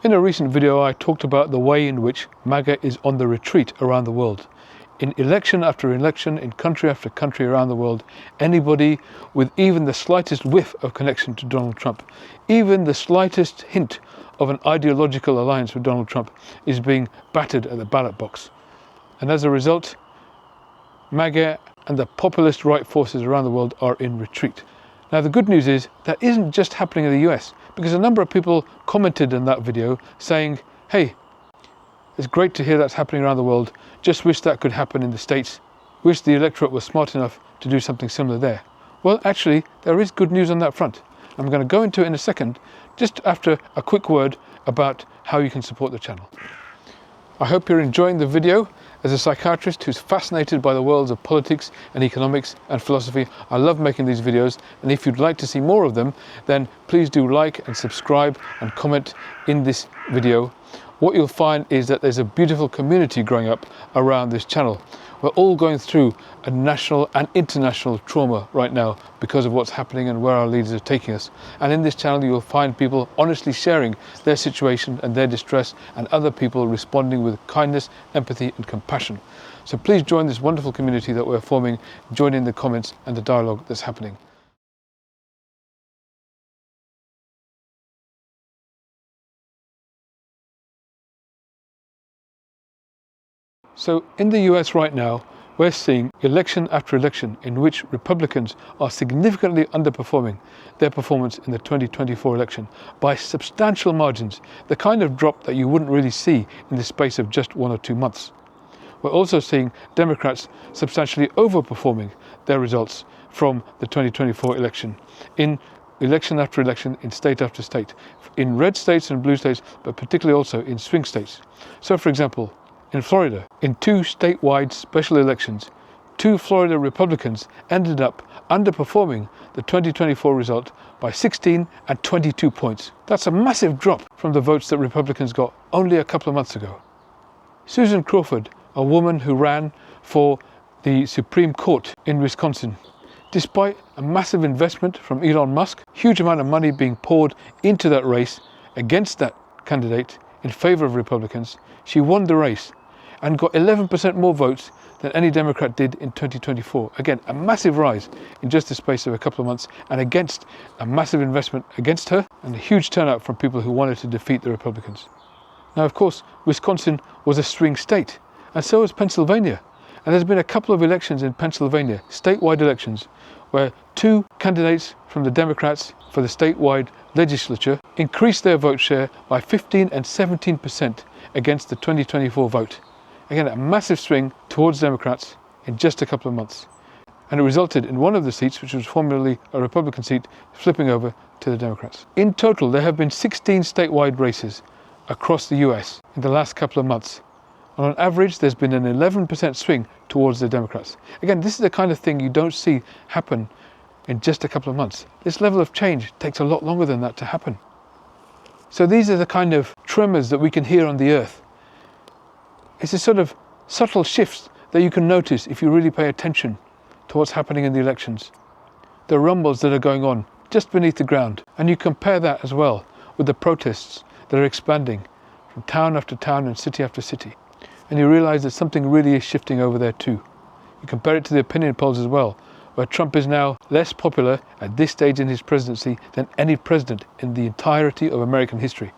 In a recent video, I talked about the way in which MAGA is on the retreat around the world. In election after election, in country after country around the world, anybody with even the slightest whiff of connection to Donald Trump, even the slightest hint of an ideological alliance with Donald Trump, is being battered at the ballot box. And as a result, MAGA and the populist right forces around the world are in retreat. Now, the good news is that isn't just happening in the US, because a number of people commented in that video saying, hey, it's great to hear that's happening around the world, just wish that could happen in the States, wish the electorate was smart enough to do something similar there. Well, actually, there is good news on that front. I'm going to go into it in a second, just after a quick word about how you can support the channel. I hope you're enjoying the video. As a psychiatrist who's fascinated by the worlds of politics and economics and philosophy, I love making these videos, and if you'd like to see more of them, then please do like and subscribe and comment in this video. What you'll find is that there's a beautiful community growing up around this channel. We're all going through a national and international trauma right now because of what's happening and where our leaders are taking us. And in this channel, you'll find people honestly sharing their situation and their distress, and other people responding with kindness, empathy, and compassion. So please join this wonderful community that we're forming, join in the comments and the dialogue that's happening. So in the US right now, we're seeing election after election in which Republicans are significantly underperforming their performance in the 2024 election by substantial margins, the kind of drop that you wouldn't really see in the space of just 1 or 2 months. We're also seeing Democrats substantially overperforming their results from the 2024 election in election after election, in state after state, in red states and blue states, but particularly also in swing states. So for example, in Florida, in 2 statewide special elections, 2 Florida Republicans ended up underperforming the 2024 result by 16 and 22 points. That's a massive drop from the votes that Republicans got only a couple of months ago. Susan Crawford, a woman who ran for the Supreme Court in Wisconsin, despite a massive investment from Elon Musk, huge amount of money being poured into that race against that candidate in favor of Republicans, she won the race and got 11% more votes than any Democrat did in 2024. Again, a massive rise in just the space of a couple of months, and against a massive investment against her and a huge turnout from people who wanted to defeat the Republicans. Now, of course, Wisconsin was a swing state, and so was Pennsylvania. And there's been a couple of elections in Pennsylvania, statewide elections, where 2 candidates from the Democrats for the statewide legislature increased their vote share by 15 and 17% against the 2024 vote. Again, a massive swing towards Democrats in just a couple of months. And it resulted in one of the seats, which was formerly a Republican seat, flipping over to the Democrats. In total, there have been 16 statewide races across the US in the last couple of months. And on average, there's been an 11% swing towards the Democrats. Again, this is the kind of thing you don't see happen in just a couple of months. This level of change takes a lot longer than that to happen. So these are the kind of tremors that we can hear on the earth. It's a sort of subtle shifts that you can notice if you really pay attention to what's happening in the elections. The rumbles that are going on just beneath the ground. And you compare that as well with the protests that are expanding from town after town and city after city. And you realize that something really is shifting over there too. You compare it to the opinion polls as well, where Trump is now less popular at this stage in his presidency than any president in the entirety of American history.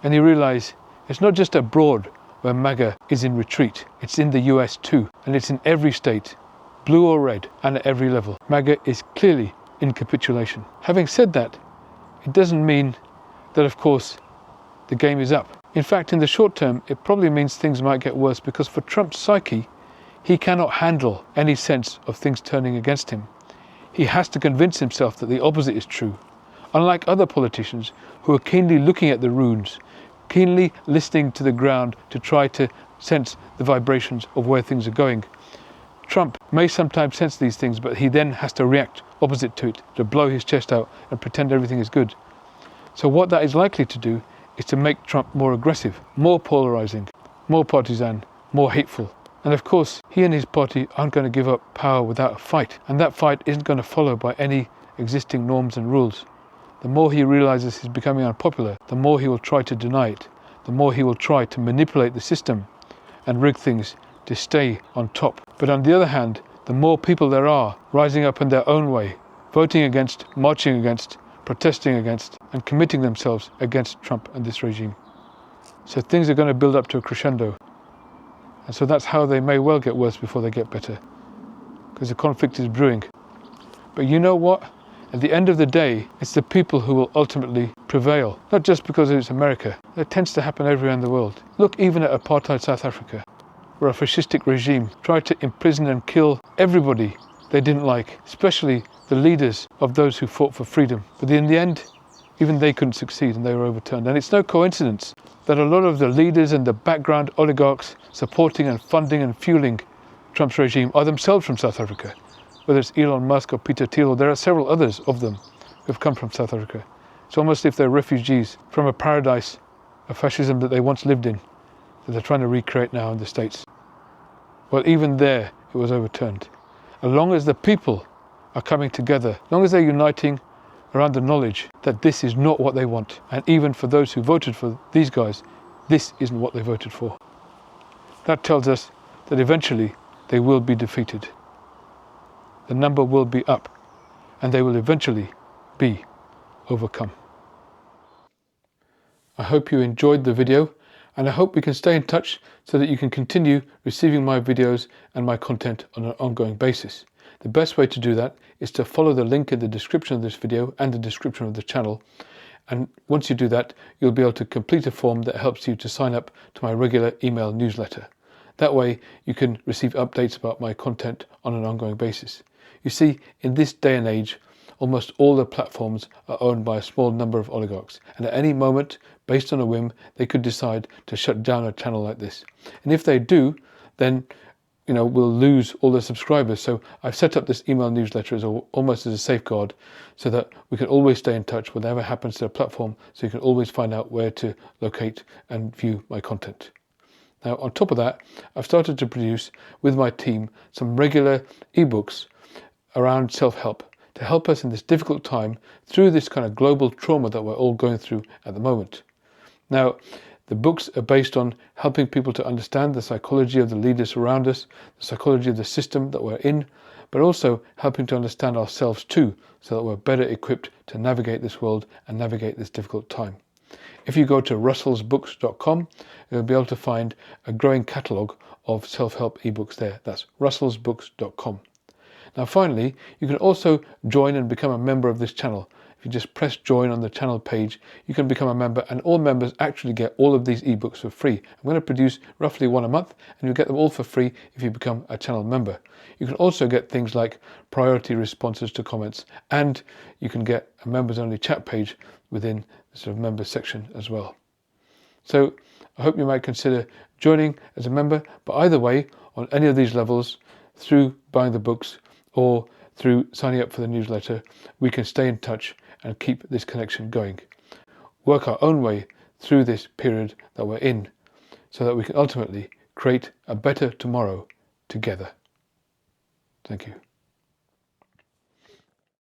And you realize it's not just abroad where MAGA is in retreat, it's in the US too, and it's in every state, blue or red, and at every level. MAGA is clearly in capitulation. Having said that, it doesn't mean that, of course, the game is up. In fact, in the short term, it probably means things might get worse, because for Trump's psyche, he cannot handle any sense of things turning against him. He has to convince himself that the opposite is true. Unlike other politicians who are keenly looking at the runes, keenly listening to the ground to try to sense the vibrations of where things are going, Trump may sometimes sense these things, but he then has to react opposite to it, to blow his chest out and pretend everything is good. So what that is likely to do is to make Trump more aggressive, more polarizing, more partisan, more hateful. And of course, he and his party aren't going to give up power without a fight. And that fight isn't going to follow by any existing norms and rules. The more he realizes he's becoming unpopular, the more he will try to deny it. the more he will try to manipulate the system and rig things to stay on top. But on the other hand, the more people there are rising up in their own way, voting against, marching against, protesting against, and committing themselves against Trump and this regime. So things are going to build up to a crescendo. And so that's how they may well get worse before they get better, because the conflict is brewing. But you know what? At the end of the day, it's the people who will ultimately prevail, not just because it's America. It tends to happen everywhere in the world. Look even at apartheid South Africa, where a fascistic regime tried to imprison and kill everybody they didn't like, especially the leaders of those who fought for freedom. But in the end, even they couldn't succeed and they were overturned. And it's no coincidence that a lot of the leaders and the background oligarchs supporting and funding and fueling Trump's regime are themselves from South Africa. Whether it's Elon Musk or Peter Thiel, there are several others of them who have come from South Africa. It's almost as if they're refugees from a paradise of fascism that they once lived in, that they're trying to recreate now in the States. Well, even there, it was overturned. As long as the people are coming together, as long as they're uniting around the knowledge that this is not what they want, and even for those who voted for these guys, this isn't what they voted for. That tells us that eventually they will be defeated. The number will be up, and they will eventually be overcome. I hope you enjoyed the video, and I hope we can stay in touch so that you can continue receiving my videos and my content on an ongoing basis. The best way to do that is to follow the link in the description of this video and the description of the channel. And once you do that, you'll be able to complete a form that helps you to sign up to my regular email newsletter. That way you can receive updates about my content on an ongoing basis. You see, in this day and age, almost all the platforms are owned by a small number of oligarchs, and at any moment, based on a whim, they could decide to shut down a channel like this. And if they do, then we'll lose all the subscribers. So I've set up this email newsletter as almost as a safeguard, so that we can always stay in touch whatever happens to the platform, so you can always find out where to locate and view my content. Now, on top of that, I've started to produce with my team some regular ebooks around self-help to help us in this difficult time through this kind of global trauma that we're all going through at the moment. Now, the books are based on helping people to understand the psychology of the leaders around us, the psychology of the system that we're in, but also helping to understand ourselves too, so that we're better equipped to navigate this world and navigate this difficult time. If you go to russellsbooks.com, you'll be able to find a growing catalogue of self-help ebooks there. That's russellsbooks.com. Now finally, you can also join and become a member of this channel. If you just press join on the channel page, you can become a member, and all members actually get all of these ebooks for free. I'm going to produce roughly one a month, and you'll get them all for free if you become a channel member. You can also get things like priority responses to comments, and you can get a members only chat page within the sort of members section as well. So I hope you might consider joining as a member, but either way, on any of these levels, through buying the books or through signing up for the newsletter, we can stay in touch and keep this connection going. Work our own way through this period that we're in, so that we can ultimately create a better tomorrow together. Thank you.